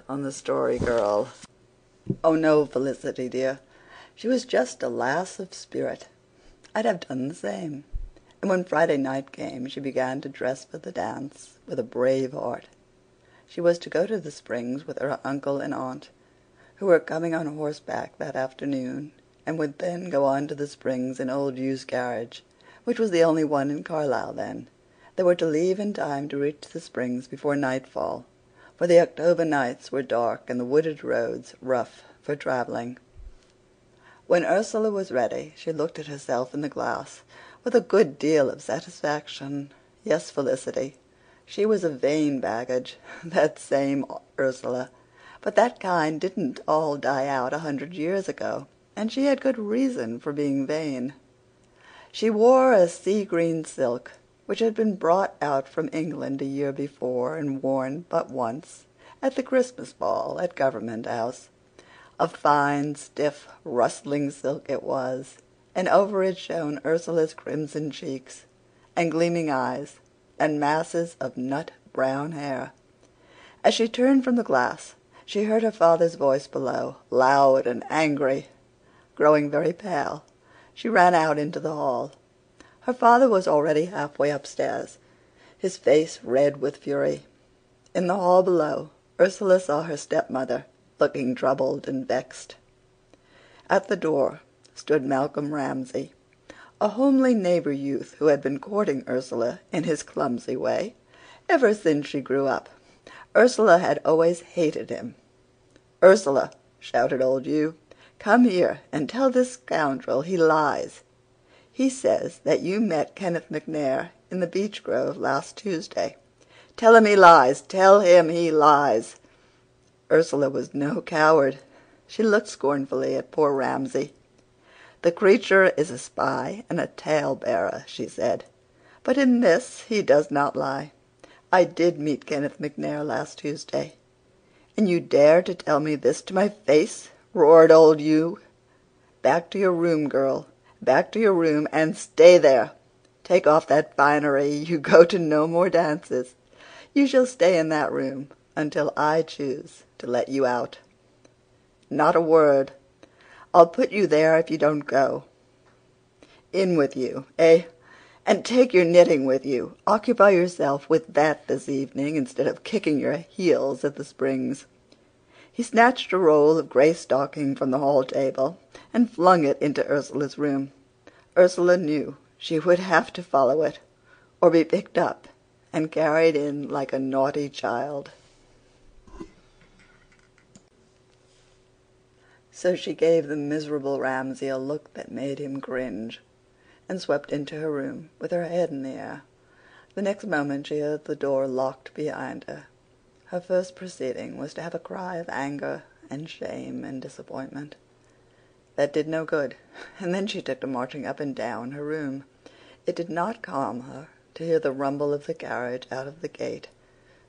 on the Story Girl. Oh no, Felicity dear, she was just a lass of spirit. I'd have done the same. And when Friday night came she began to dress for the dance with a brave heart. She was to go to the Springs with her uncle and aunt, who were coming on horseback that afternoon, and would then go on to the Springs in old Hugh's carriage, which was the only one in Carlisle then. They were to leave in time to reach the Springs before nightfall, for the October nights were dark and the wooded roads rough for traveling. When Ursula was ready she looked at herself in the glass with a good deal of satisfaction. Yes, Felicity, she was a vain baggage, that same Ursula, but that kind didn't all die out 100 years ago, and she had good reason for being vain. She wore a sea-green silk, which had been brought out from England a year before and worn but once, at the Christmas ball at Government House. A fine, stiff, rustling silk it was, and over it shone Ursula's crimson cheeks, and gleaming eyes, and masses of nut-brown hair. As she turned from the glass, she heard her father's voice below, loud and angry. Growing very pale, she ran out into the hall. Her father was already halfway upstairs, his face red with fury. In the hall below, Ursula saw her stepmother, looking troubled and vexed. At the door stood Malcolm Ramsay, a homely neighbor youth who had been courting Ursula in his clumsy way ever since she grew up. Ursula had always hated him. "Ursula," shouted old Hugh, "come here and tell this scoundrel he lies. He says that you met Kenneth MacNair in the beech grove last Tuesday. Tell him he lies. Tell him he lies." Ursula was no coward. She looked scornfully at poor Ramsay. "The creature is a spy and a tale-bearer," she said, "but in this he does not lie. I did meet Kenneth MacNair last Tuesday." "And you dare to tell me this to my face?" roared old Hugh. "Back to your room, girl. Back to your room and stay there. Take off that finery. You go to no more dances. You shall stay in that room until I choose to let you out. Not a word. I'll put you there if you don't go. In with you, eh? And take your knitting with you. Occupy yourself with that this evening instead of kicking your heels at the Springs." He snatched a roll of gray stocking from the hall table and flung it into Ursula's room. Ursula knew she would have to follow it, or be picked up and carried in like a naughty child. So she gave the miserable Ramsay a look that made him cringe, and swept into her room with her head in the air. The next moment she heard the door locked behind her. Her first proceeding was to have a cry of anger and shame and disappointment. That did no good, and then she took to marching up and down her room. It did not calm her to hear the rumble of the carriage out of the gate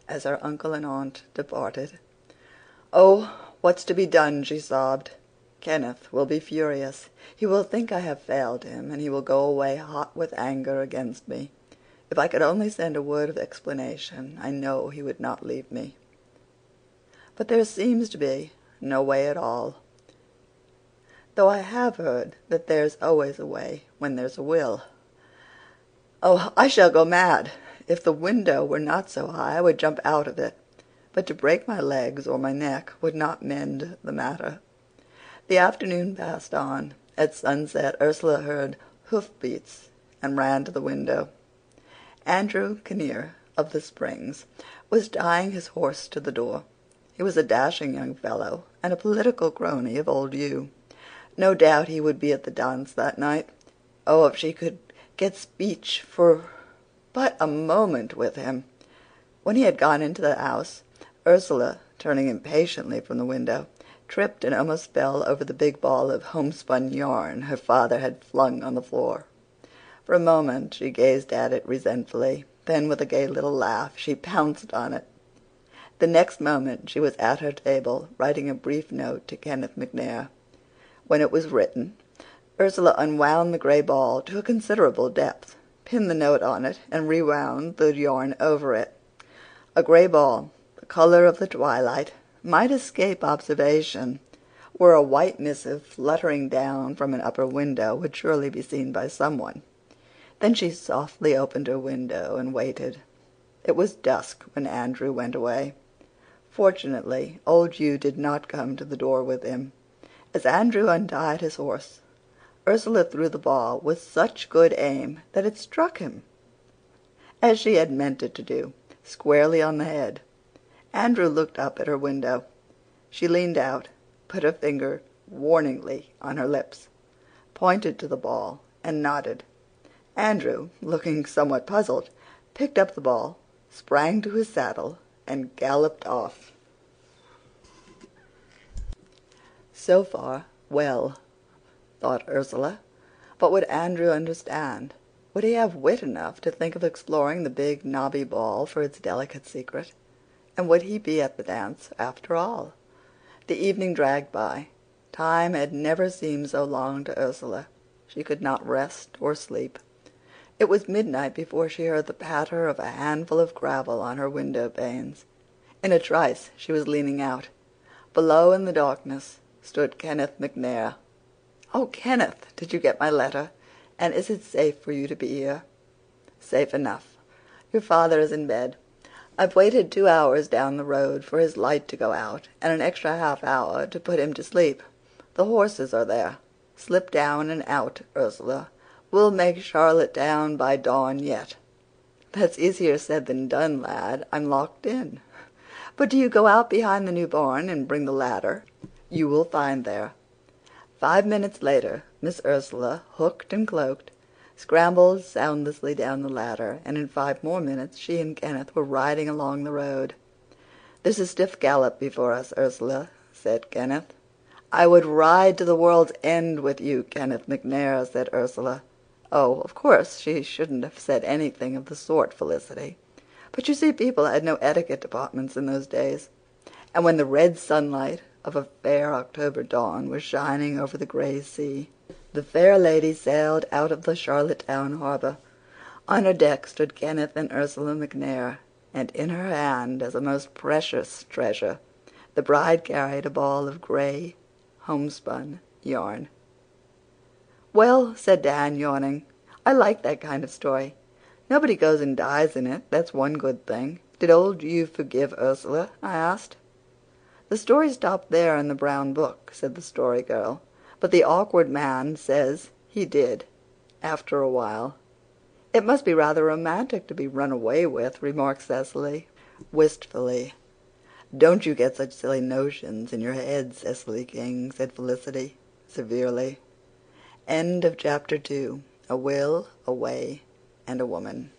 as her uncle and aunt departed. "Oh, what's to be done?" she sobbed. "Kenneth will be furious. He will think I have failed him, and he will go away hot with anger against me. If I could only send a word of explanation, I know he would not leave me. But there seems to be no way at all, though I have heard that there's always a way when there's a will. Oh, I shall go mad. If the window were not so high I would jump out of it, but to break my legs or my neck would not mend the matter." The afternoon passed on. At sunset Ursula heard hoof-beats and ran to the window. Andrew Kinnear of the Springs was tying his horse to the door. He was a dashing young fellow and a political crony of old Hugh. No doubt he would be at the dance that night. Oh, if she could get speech for but a moment with him! When he had gone into the house, Ursula, turning impatiently from the window, tripped and almost fell over the big ball of homespun yarn her father had flung on the floor. For a moment she gazed at it resentfully, then with a gay little laugh she pounced on it. The next moment she was at her table writing a brief note to Kenneth MacNair. When it was written, Ursula unwound the gray ball to a considerable depth, pinned the note on it, and rewound the yarn over it. A gray ball, the color of the twilight, might escape observation, where a white missive fluttering down from an upper window would surely be seen by someone. Then she softly opened her window and waited. It was dusk when Andrew went away. Fortunately, old Hugh did not come to the door with him. As Andrew untied his horse, Ursula threw the ball with such good aim that it struck him, as she had meant it to do, squarely on the head. Andrew looked up at her window. She leaned out, put her finger warningly on her lips, pointed to the ball, and nodded. Andrew, looking somewhat puzzled, picked up the ball, sprang to his saddle, and galloped off. So far, well, thought Ursula. But would Andrew understand? Would he have wit enough to think of exploring the big knobby ball for its delicate secret? And would he be at the dance after all? The evening dragged by. Time had never seemed so long to Ursula. She could not rest or sleep. It was midnight before she heard the patter of a handful of gravel on her window panes. In a trice she was leaning out. Below in the darkness stood Kenneth MacNair. "Oh, Kenneth, did you get my letter? And is it safe for you to be here?" "Safe enough. Your father is in bed. I've waited 2 hours down the road for his light to go out, and an extra half-hour to put him to sleep. The horses are there. Slip down and out, Ursula. We'll make Charlottetown by dawn yet." "That's easier said than done, lad. I'm locked in. But do you go out behind the new barn and bring the ladder. You will find there." 5 minutes later Miss Ursula, hooked and cloaked, scrambled soundlessly down the ladder, and in 5 more minutes she and Kenneth were riding along the road. "There's a stiff gallop before us, Ursula," said Kenneth. "I would ride to the world's end with you, Kenneth MacNair," said Ursula. "Oh, of course she shouldn't have said anything of the sort, Felicity. But you see people had no etiquette departments in those days." And when the red sunlight of a fair October dawn was shining over the gray sea, the fair lady sailed out of the Charlottetown harbor. On her deck stood Kenneth and Ursula MacNair, and in her hand, as a most precious treasure, the bride carried a ball of gray homespun yarn. "Well," said Dan, yawning, "I like that kind of story. Nobody goes and dies in it, that's one good thing. Did old Hugh forgive Ursula?" I asked. "The story stopped there in the brown book," said the Story Girl, "but the Awkward Man says he did, after a while." "It must be rather romantic to be run away with," remarked Cecily wistfully. "Don't you get such silly notions in your head, Cecily King," said Felicity severely. End of Chapter 2. A Will, a Way, and a Woman.